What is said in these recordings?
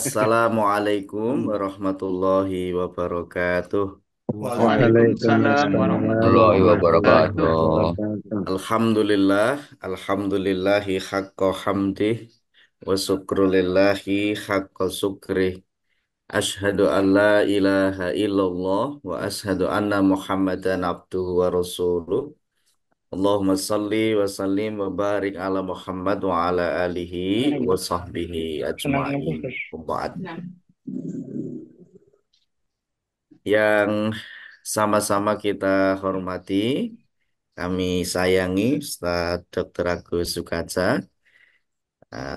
Assalamualaikum warahmatullahi wabarakatuh. Waalaikumsalam Waalaikumsalam Warahmatullahi warahmatullahi warahmatullahi wabarakatuh. wabarakatuh. wabarakatuh. Alhamdulillahi haqqa hamdih wa syukrulillahi haqqa syukrih. Ashhadu an la ilaha illallah wa ashhadu anna Muhammadan abduhu wa rasuluh. Allahumma salli wa sallim wa barik ala Muhammad wa ala alihi wa sahbihi Senang ajma'in. ngebus, Umba'ad. Yang sama-sama kita hormati, kami sayangi Ustaz Dr. Agus Sukatsa.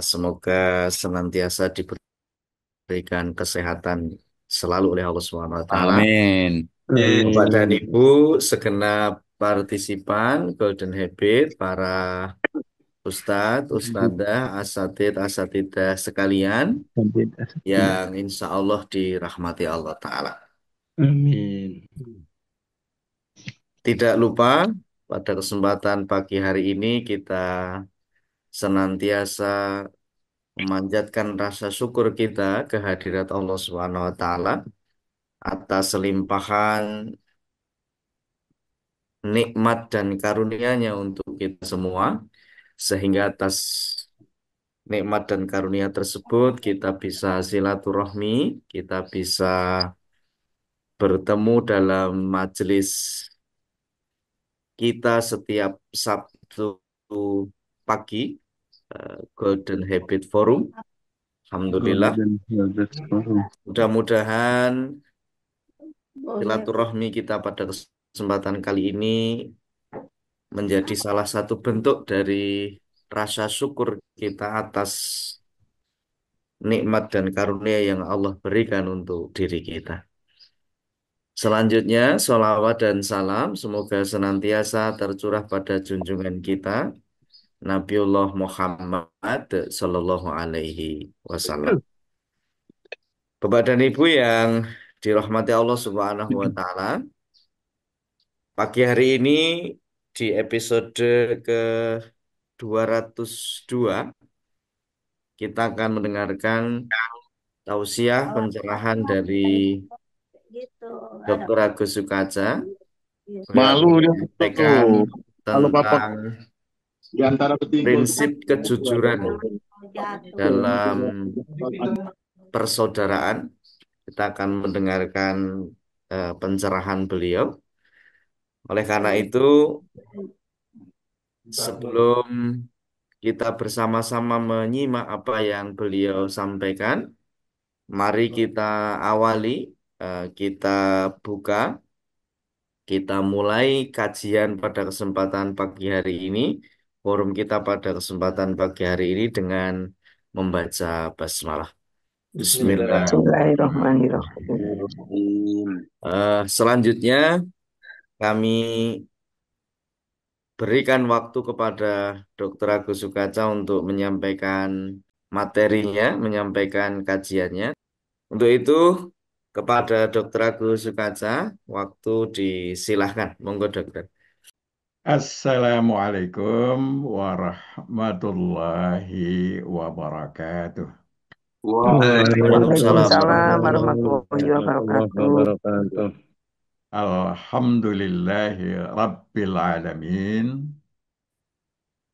Semoga senantiasa diberikan kesehatan selalu oleh Allah Subhanahu wa taala. Amin. Bapak dan Amin. Ibu, segenap partisipan Golden Habit, para ustadz, ustadzah, asatid, asatidah sekalian yang insya Allah dirahmati Allah Ta'ala. Amin. Tidak lupa, pada kesempatan pagi hari ini kita senantiasa memanjatkan rasa syukur kita kehadirat Allah Subhanahu wa taala atas limpahan nikmat dan karunia-Nya untuk kita semua, sehingga atas nikmat dan karunia tersebut kita bisa silaturahmi, kita bisa bertemu dalam majelis kita setiap Sabtu pagi, Golden Habit Forum. Alhamdulillah. Golden Harvest Forum. Mudah-mudahan silaturahmi kita pada kesempatan kali ini menjadi salah satu bentuk dari rasa syukur kita atas nikmat dan karunia yang Allah berikan untuk diri kita. Selanjutnya, sholawat dan salam semoga senantiasa tercurah pada junjungan kita, Nabiullah Muhammad Sallallahu Alaihi Wasallam. Bapak dan Ibu yang dirahmati Allah Subhanahu Wa Taala, pagi hari ini di episode ke 202 kita akan mendengarkan tausiah pencerahan dari Dr. Agus Sukatsa. Beliau akan Malu dia menyampaikan tuh. Kalau papa tentang di antara ketiga prinsip kejujuran dalam persaudaraan. Kita akan mendengarkan pencerahan beliau. Oleh karena itu, sebelum kita bersama-sama menyimak apa yang beliau sampaikan, mari kita awali, kita buka, kita mulai kajian pada kesempatan pagi hari ini, forum kita pada kesempatan pagi hari ini dengan membaca basmalah. Bismillah. Bismillahirrahmanirrahim. Selanjutnya kami berikan waktu kepada Dr. Agus Sukatsa untuk menyampaikan materinya, menyampaikan kajiannya. Untuk itu, kepada Dr. Agus Sukatsa, waktu disilahkan. Monggo, Dokter. Assalamualaikum warahmatullahi wabarakatuh. Waalaikumsalam Waalaikumsalam warahmatullahi warahmatullahi wabarakatuh. wabarakatuh. Alhamdulillahi Rabbil Alamin.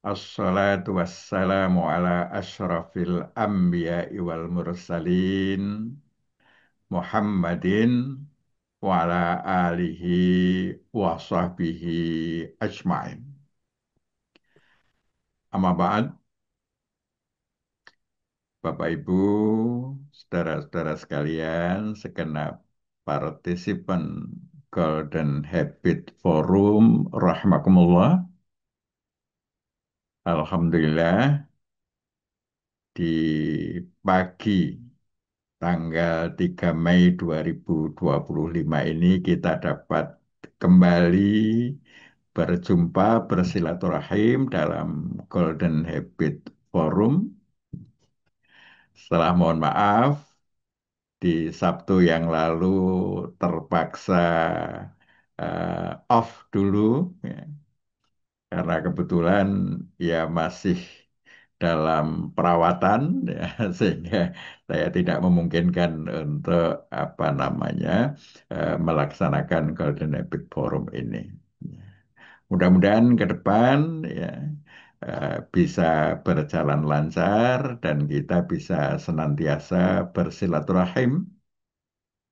Assalatu wassalamu ala ashrafil anbiya'i wal mursalin. Muhammadin wa ala alihi wa sahbihi ajma'in. Amma ba'd, Bapak Ibu, saudara-saudara sekalian, segenap partisipan Golden Habit Forum, rahimakumullah. Alhamdulillah, di pagi tanggal 3 Mei 2025 ini kita dapat kembali berjumpa bersilaturahim dalam Golden Habit Forum. Setelah mohon maaf, di Sabtu yang lalu terpaksa off dulu, ya, karena kebetulan ya masih dalam perawatan ya, sehingga saya tidak memungkinkan untuk apa namanya melaksanakan Golden Epic Forum ini. Mudah-mudahan ke depan ya bisa berjalan lancar dan kita bisa senantiasa bersilaturahim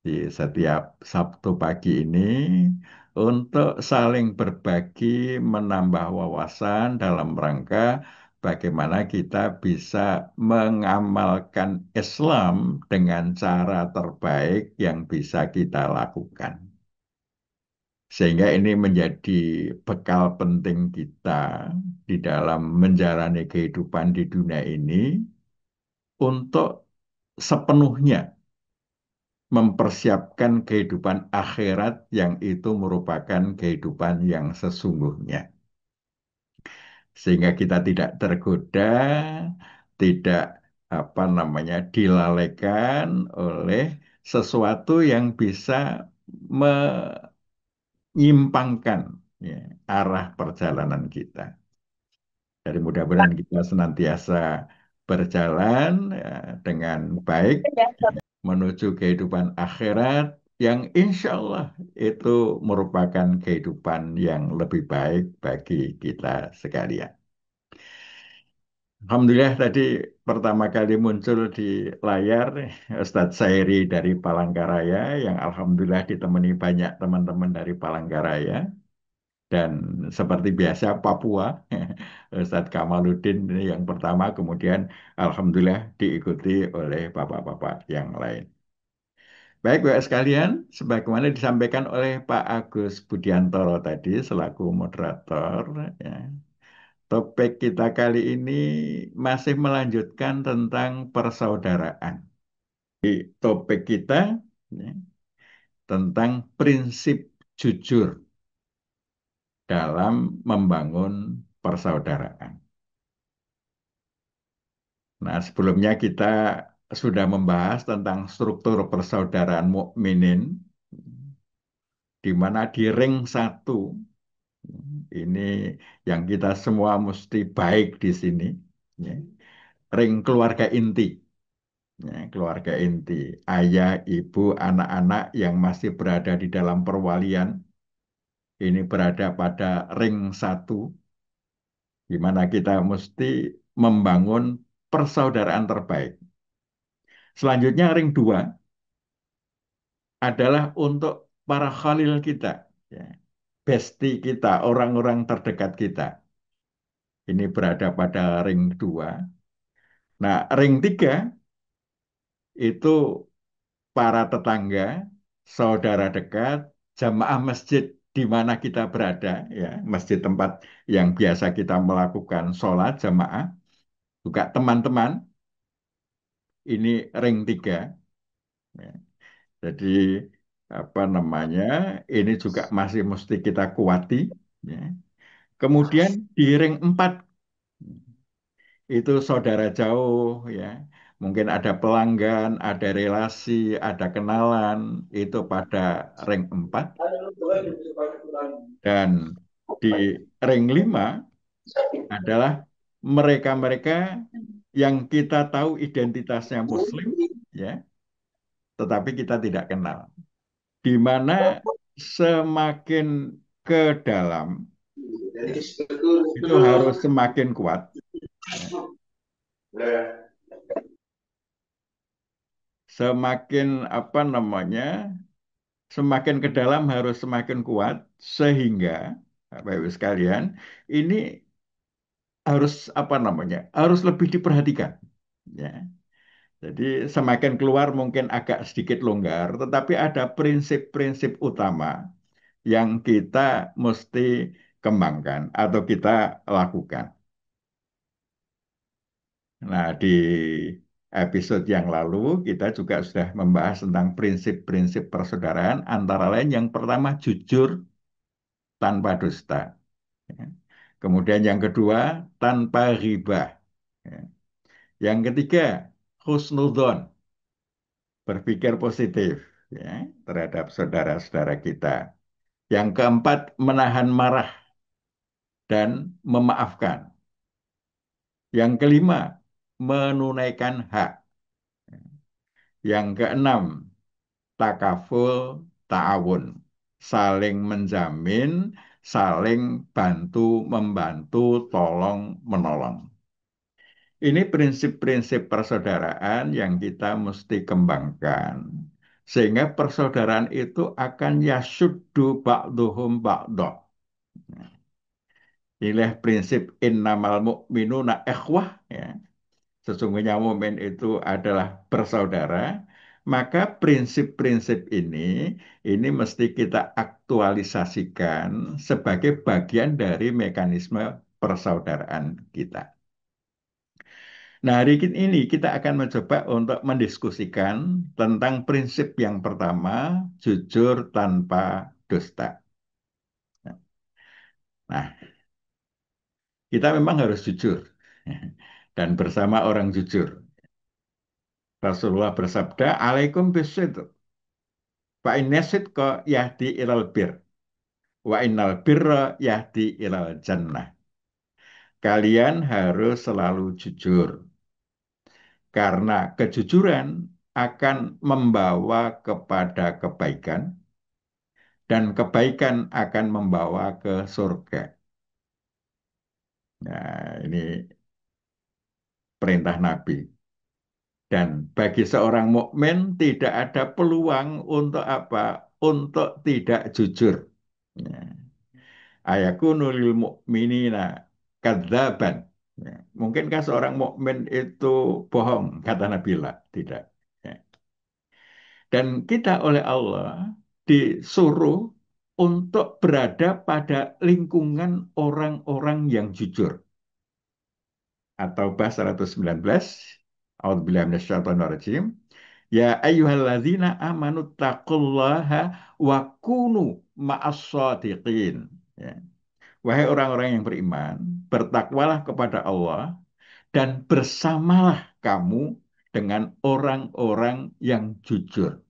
di setiap Sabtu pagi ini untuk saling berbagi, menambah wawasan dalam rangka bagaimana kita bisa mengamalkan Islam dengan cara terbaik yang bisa kita lakukan. Sehingga ini menjadi bekal penting kita di dalam menjalani kehidupan di dunia ini untuk sepenuhnya mempersiapkan kehidupan akhirat yang itu merupakan kehidupan yang sesungguhnya. Sehingga kita tidak tergoda, tidak apa namanya dilalaikan oleh sesuatu yang bisa menyimpangkan ya, arah perjalanan kita. Jadi mudah-mudahan kita senantiasa berjalan ya, dengan baik menuju kehidupan akhirat yang insya Allah itu merupakan kehidupan yang lebih baik bagi kita sekalian. Alhamdulillah tadi pertama kali muncul di layar Ustadz Sairi dari Palangkaraya yang Alhamdulillah ditemani banyak teman-teman dari Palangkaraya. Dan seperti biasa Papua, Ustadz Kamaluddin ini yang pertama, kemudian Alhamdulillah diikuti oleh bapak-bapak yang lain. Baik, Bapak sekalian, sebagaimana disampaikan oleh Pak Agus Budiantoro tadi selaku moderator, ya, topik kita kali ini masih melanjutkan tentang persaudaraan. Di topik kita ya, tentang prinsip jujur dalam membangun persaudaraan. Nah, sebelumnya kita sudah membahas tentang struktur persaudaraan mukminin, di mana di ring satu ini yang kita semua mesti baik di sini, ya. Ring keluarga inti, ya, keluarga inti, ayah, ibu, anak-anak yang masih berada di dalam perwalian, ini berada pada ring satu, di mana kita mesti membangun persaudaraan terbaik. Selanjutnya ring dua adalah untuk para khalil kita, ya, bestie kita, orang-orang terdekat kita. Ini berada pada ring dua. Nah, ring tiga itu para tetangga, saudara dekat, jamaah masjid di mana kita berada, ya, masjid tempat yang biasa kita melakukan sholat jamaah, juga teman-teman, ini ring tiga. Ya. Jadi apa namanya, ini juga masih mesti kita kuati. Ya. Kemudian di ring 4 itu saudara jauh ya. Mungkin ada pelanggan, ada relasi, ada kenalan, itu pada ring 4. Dan di ring 5 adalah mereka-mereka yang kita tahu identitasnya Muslim, ya, tetapi kita tidak kenal. Di mana semakin ke dalam, ya, itu harus semakin kuat. Ya. Semakin apa namanya, semakin ke dalam harus semakin kuat sehingga Bapak Ibu sekalian ini harus apa namanya, harus lebih diperhatikan. Ya. Jadi semakin keluar mungkin agak sedikit longgar, tetapi ada prinsip-prinsip utama yang kita mesti kembangkan atau kita lakukan. Nah, di episode yang lalu kita juga sudah membahas tentang prinsip-prinsip persaudaraan, antara lain yang pertama jujur tanpa dusta. Ya. Kemudian yang kedua tanpa riba. Ya. Yang ketiga husnudon, berpikir positif ya, terhadap saudara-saudara kita. Yang keempat menahan marah dan memaafkan. Yang kelima, menunaikan hak. Yang keenam, takaful ta'awun. Saling menjamin, saling bantu membantu, tolong menolong. Ini prinsip-prinsip persaudaraan yang kita mesti kembangkan. Sehingga persaudaraan itu akan yasuddu ba'duhum ba'dah. Inilah prinsip innamal mu'minuna ikhwah, ya. Sesungguhnya mukmin itu adalah bersaudara, maka prinsip-prinsip ini mesti kita aktualisasikan sebagai bagian dari mekanisme persaudaraan kita. Nah, hari ini kita akan mencoba untuk mendiskusikan tentang prinsip yang pertama, jujur tanpa dusta. Nah, kita memang harus jujur dan bersama orang jujur. Rasulullah bersabda, "Alaikum bisidq, fa inna sidqa yahdi ilal bir, wa innal birra yahdi ilal jannah." Kalian harus selalu jujur, karena kejujuran akan membawa kepada kebaikan, dan kebaikan akan membawa ke surga. Nah, ini perintah Nabi. Dan bagi seorang mukmin tidak ada peluang untuk apa? Untuk tidak jujur. Ya. Ayakunu lil mu'minina kadzaban. Ya. Mungkinkah seorang mukmin itu bohong? Kata Nabila. Tidak. Ya. Dan kita oleh Allah disuruh untuk berada pada lingkungan orang-orang yang jujur. At-Taubah 119, A'udzubillahi minasyaitonirrajim. Ya ayyuhalladzina amanu taqullaha wa kunu ma'as-shadiqin. Ya. Wahai orang-orang yang beriman, bertakwalah kepada Allah dan bersamalah kamu dengan orang-orang yang jujur.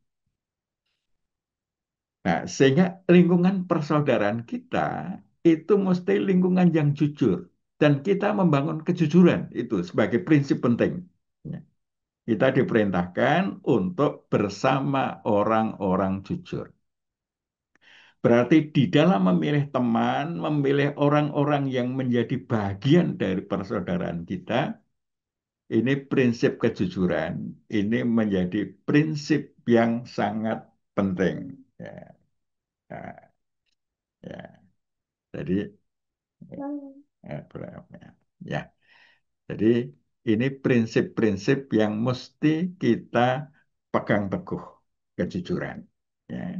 Nah, sehingga lingkungan persaudaraan kita itu mesti lingkungan yang jujur. Dan kita membangun kejujuran itu sebagai prinsip penting. Ya. Kita diperintahkan untuk bersama orang-orang jujur. Berarti di dalam memilih teman, memilih orang-orang yang menjadi bagian dari persaudaraan kita, ini prinsip kejujuran, ini menjadi prinsip yang sangat penting. Ya, ya, ya. Jadi, ya. Jadi ini prinsip-prinsip yang mesti kita pegang teguh, kejujuran. Ya.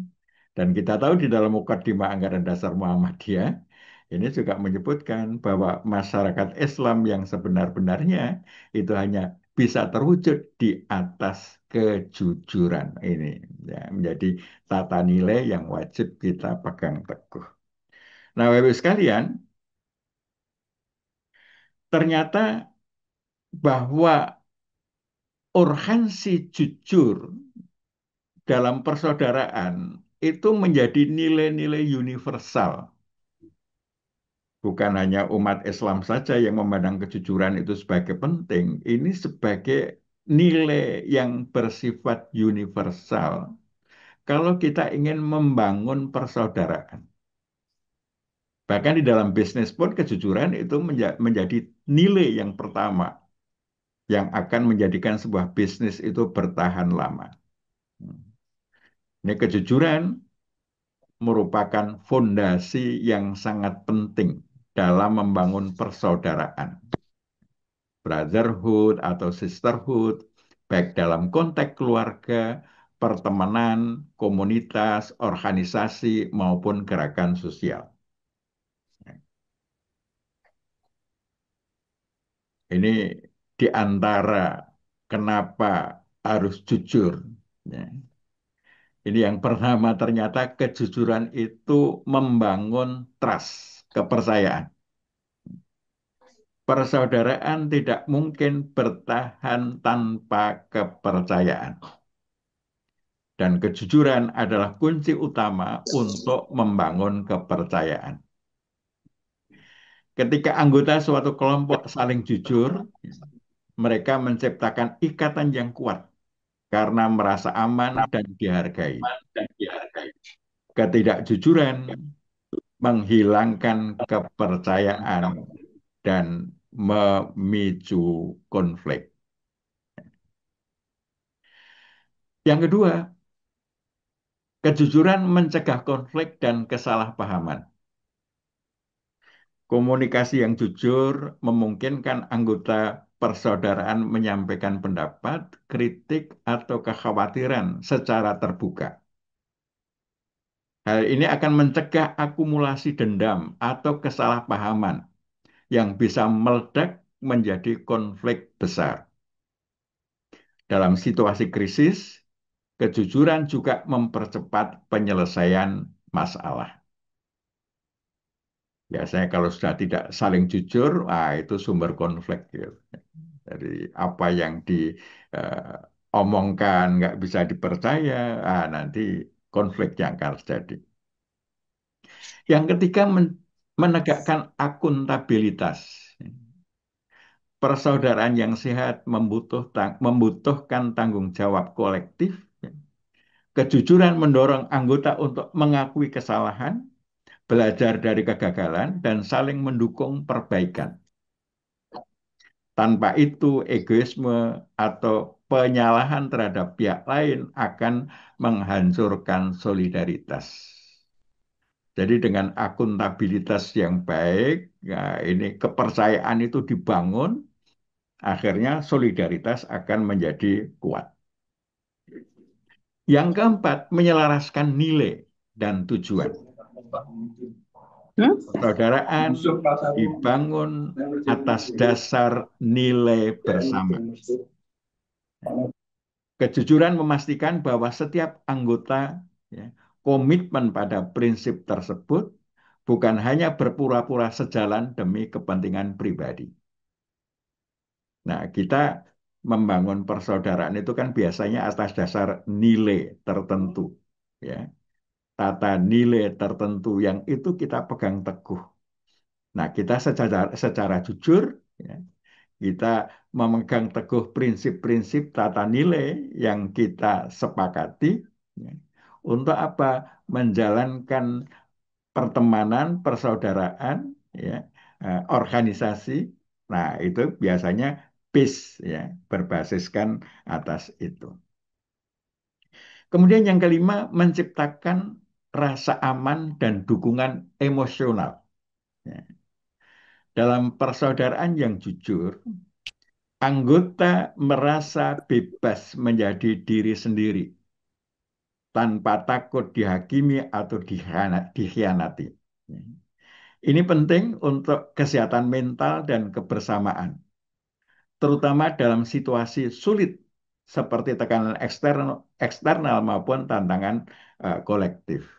Dan kita tahu di dalam Mukadimah Anggaran Dasar Muhammadiyah, ini juga menyebutkan bahwa masyarakat Islam yang sebenar-benarnya itu hanya bisa terwujud di atas kejujuran ini. Ya, menjadi tata nilai yang wajib kita pegang teguh. Nah, Bapak Ibu sekalian, ternyata bahwa urgensi jujur dalam persaudaraan itu menjadi nilai-nilai universal. Bukan hanya umat Islam saja yang memandang kejujuran itu sebagai penting, ini sebagai nilai yang bersifat universal. Kalau kita ingin membangun persaudaraan, bahkan di dalam bisnis pun kejujuran itu menjadi nilai yang pertama yang akan menjadikan sebuah bisnis itu bertahan lama. Ini kejujuran merupakan fondasi yang sangat penting dalam membangun persaudaraan. Brotherhood atau sisterhood, baik dalam konteks keluarga, pertemanan, komunitas, organisasi, maupun gerakan sosial. Ini di antara kenapa harus jujur. Ya. Ini yang pertama, ternyata kejujuran itu membangun trust, kepercayaan. Persaudaraan tidak mungkin bertahan tanpa kepercayaan. Dan kejujuran adalah kunci utama untuk membangun kepercayaan. Ketika anggota suatu kelompok saling jujur, mereka menciptakan ikatan yang kuat karena merasa aman dan dihargai. Ketidakjujuran menghilangkan kepercayaan dan memicu konflik. Yang kedua, kejujuran mencegah konflik dan kesalahpahaman. Komunikasi yang jujur memungkinkan anggota persaudaraan menyampaikan pendapat, kritik, atau kekhawatiran secara terbuka. Hal ini akan mencegah akumulasi dendam atau kesalahpahaman yang bisa meledak menjadi konflik besar. Dalam situasi krisis, kejujuran juga mempercepat penyelesaian masalah. Biasanya kalau sudah tidak saling jujur, itu sumber konflik. Gitu. Dari apa yang diomongkan nggak bisa dipercaya, nanti konflik yang akan terjadi. Yang ketiga, menegakkan akuntabilitas. Persaudaraan yang sehat membutuhkan tanggung jawab kolektif. Kejujuran mendorong anggota untuk mengakui kesalahan, belajar dari kegagalan, dan saling mendukung perbaikan. Tanpa itu, egoisme atau penyalahan terhadap pihak lain akan menghancurkan solidaritas. Jadi dengan akuntabilitas yang baik, ya ini kepercayaan itu dibangun, akhirnya solidaritas akan menjadi kuat. Yang keempat, menyelaraskan nilai dan tujuan. Persaudaraan dibangun atas dasar nilai bersama. Kejujuran memastikan bahwa setiap anggota komitmen pada prinsip tersebut, bukan hanya berpura-pura sejalan demi kepentingan pribadi. Nah, kita membangun persaudaraan itu kan biasanya atas dasar nilai tertentu, ya. Tata nilai tertentu yang itu kita pegang teguh. Nah, kita secara jujur, ya, kita memegang teguh prinsip-prinsip tata nilai yang kita sepakati, ya, untuk apa? Menjalankan pertemanan, persaudaraan, ya, organisasi. Nah, itu biasanya base, ya, berbasiskan atas itu. Kemudian yang kelima, menciptakan rasa aman dan dukungan emosional. Ya. Dalam persaudaraan yang jujur, anggota merasa bebas menjadi diri sendiri tanpa takut dihakimi atau dikhianati. Ini penting untuk kesehatan mental dan kebersamaan, terutama dalam situasi sulit seperti tekanan eksternal maupun tantangan kolektif.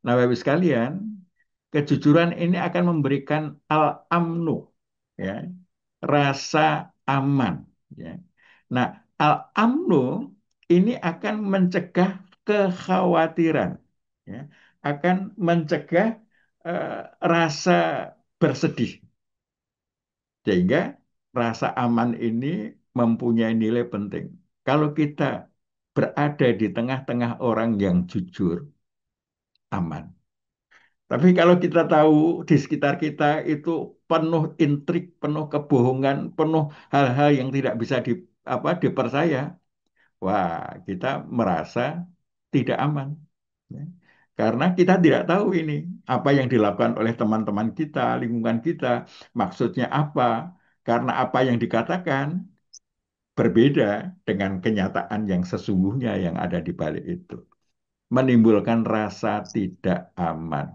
Nah, Bapak sekalian, kejujuran ini akan memberikan al-amnu, ya, rasa aman. Ya. Nah, al-amnu ini akan mencegah kekhawatiran, ya, akan mencegah rasa bersedih. Sehingga rasa aman ini mempunyai nilai penting. Kalau kita berada di tengah-tengah orang yang jujur, aman. Tapi kalau kita tahu di sekitar kita itu penuh intrik, penuh kebohongan, penuh hal-hal yang tidak bisa dipercaya, wah, kita merasa tidak aman. Ya. Karena kita tidak tahu ini apa yang dilakukan oleh teman-teman kita, lingkungan kita, maksudnya apa. Karena apa yang dikatakan berbeda dengan kenyataan yang sesungguhnya yang ada di balik itu. Menimbulkan rasa tidak aman.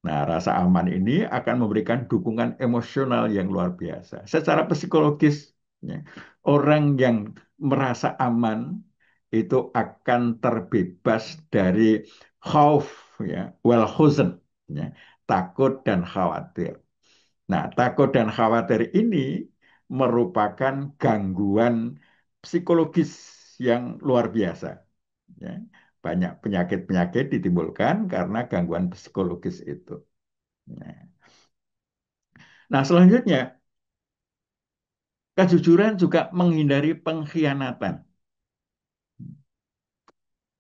Nah, rasa aman ini akan memberikan dukungan emosional yang luar biasa. Secara psikologis, ya, orang yang merasa aman itu akan terbebas dari khauf, ya, wal huzn, ya, takut dan khawatir. Nah, takut dan khawatir ini merupakan gangguan psikologis yang luar biasa. Ya. Banyak penyakit-penyakit ditimbulkan karena gangguan psikologis itu. Nah, Nah, selanjutnya, kejujuran juga menghindari pengkhianatan.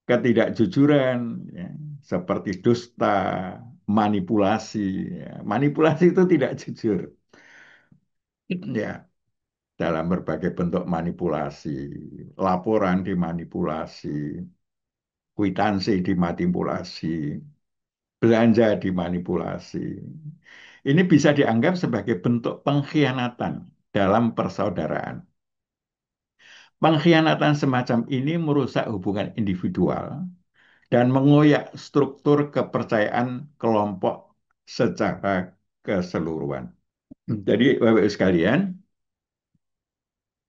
Ketidakjujuran, ya, seperti dusta, manipulasi. Ya. Manipulasi itu tidak jujur. Ya, dalam berbagai bentuk manipulasi, laporan dimanipulasi, kwitansi dimanipulasi, belanja dimanipulasi. Ini bisa dianggap sebagai bentuk pengkhianatan dalam persaudaraan. Pengkhianatan semacam ini merusak hubungan individual dan mengoyak struktur kepercayaan kelompok secara keseluruhan. Jadi, Bapak Ibu sekalian,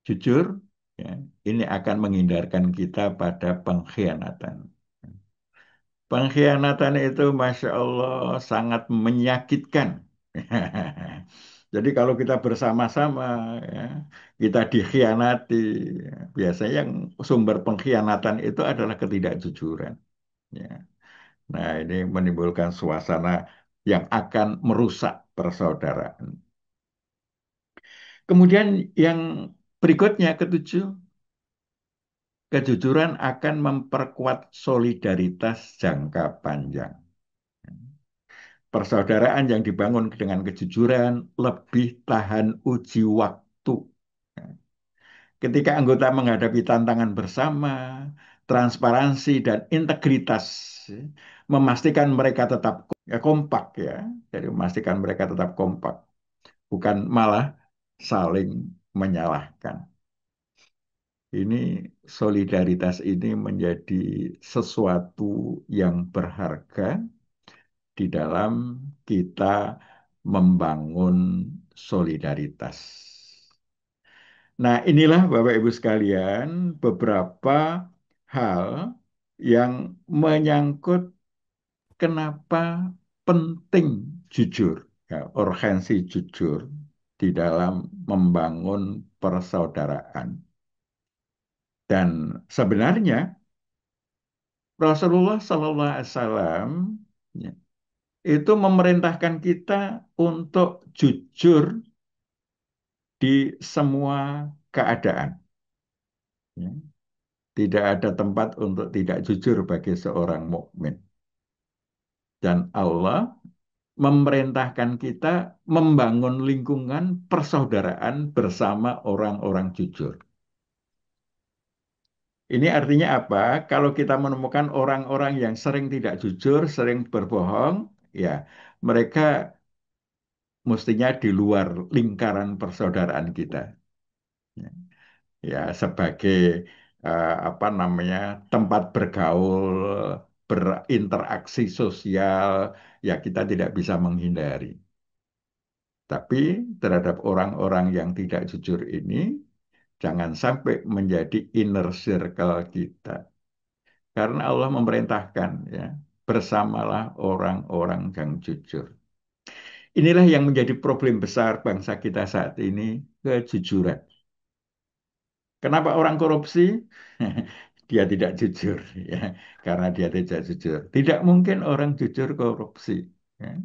jujur, ya, ini akan menghindarkan kita pada pengkhianatan. Pengkhianatan itu, Masya Allah, sangat menyakitkan. Jadi kalau kita bersama-sama, ya, kita dikhianati, ya, biasanya yang sumber pengkhianatan itu adalah ketidakjujuran. Ya. Nah, ini menimbulkan suasana yang akan merusak persaudaraan. Kemudian yang berikutnya, ketujuh, kejujuran akan memperkuat solidaritas jangka panjang. Persaudaraan yang dibangun dengan kejujuran lebih tahan uji waktu. Ketika anggota menghadapi tantangan bersama, transparansi dan integritas, ya, memastikan mereka tetap kompak, ya. Jadi memastikan mereka tetap kompak, bukan malah saling menyalahkan. Ini solidaritas ini menjadi sesuatu yang berharga di dalam kita membangun solidaritas. Nah, inilah Bapak Ibu sekalian beberapa hal yang menyangkut kenapa penting jujur, ya, urgensi jujur di dalam membangun persaudaraan. Dan sebenarnya Rasulullah Sallallahu Alaihi Wasallam, ya, itu memerintahkan kita untuk jujur di semua keadaan. Ya. Tidak ada tempat untuk tidak jujur bagi seorang mukmin. Dan Allah memerintahkan kita membangun lingkungan persaudaraan bersama orang-orang jujur. Ini artinya apa? Kalau kita menemukan orang-orang yang sering tidak jujur, sering berbohong, ya mereka mestinya di luar lingkaran persaudaraan kita. Ya, ya, sebagai apa namanya, tempat bergaul, berinteraksi sosial, ya kita tidak bisa menghindari. Tapi terhadap orang-orang yang tidak jujur ini, jangan sampai menjadi inner circle kita. Karena Allah memerintahkan, ya, bersamalah orang-orang yang jujur. Inilah yang menjadi problem besar bangsa kita saat ini, kejujuran. Kenapa orang korupsi? Dia tidak jujur, ya, karena dia tidak jujur. Tidak mungkin orang jujur korupsi. Ya.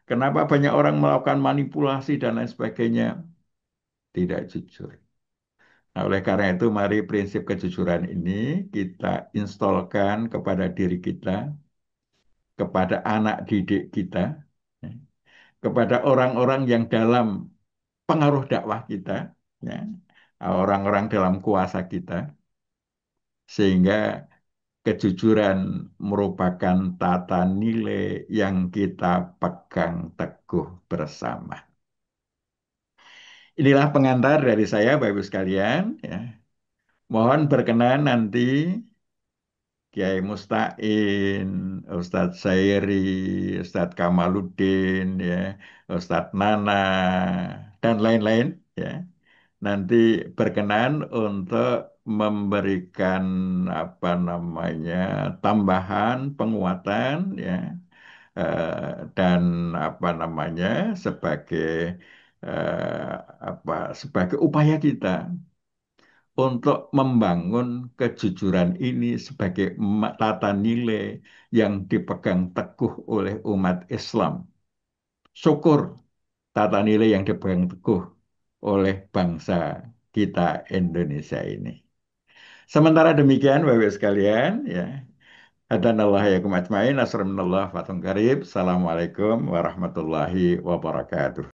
Kenapa banyak orang melakukan manipulasi dan lain sebagainya? Tidak jujur. Nah, oleh karena itu, mari prinsip kejujuran ini kita installkan kepada diri kita, kepada anak didik kita, ya, kepada orang-orang yang dalam pengaruh dakwah kita, ya, orang-orang dalam kuasa kita, sehingga kejujuran merupakan tata nilai yang kita pegang teguh bersama. Inilah pengantar dari saya, Bapak Ibu sekalian. Ya. Mohon berkenan nanti Kiai Mustain, Ustadz Sairi, Ustadz Kamaluddin, ya, Ustadz Nana, dan lain-lain, ya. Nanti berkenan untuk memberikan apa namanya tambahan penguatan, ya, dan apa namanya sebagai eh, apa sebagai upaya kita untuk membangun kejujuran ini sebagai tata nilai yang dipegang teguh oleh umat Islam. Syukur tata nilai yang dipegang teguh oleh bangsa kita Indonesia ini. Sementara demikian, Bapak sekalian, ya, hadanallah yakum ajmain, nasrul minallah, fathun qarib. Assalamualaikum warahmatullahi wabarakatuh.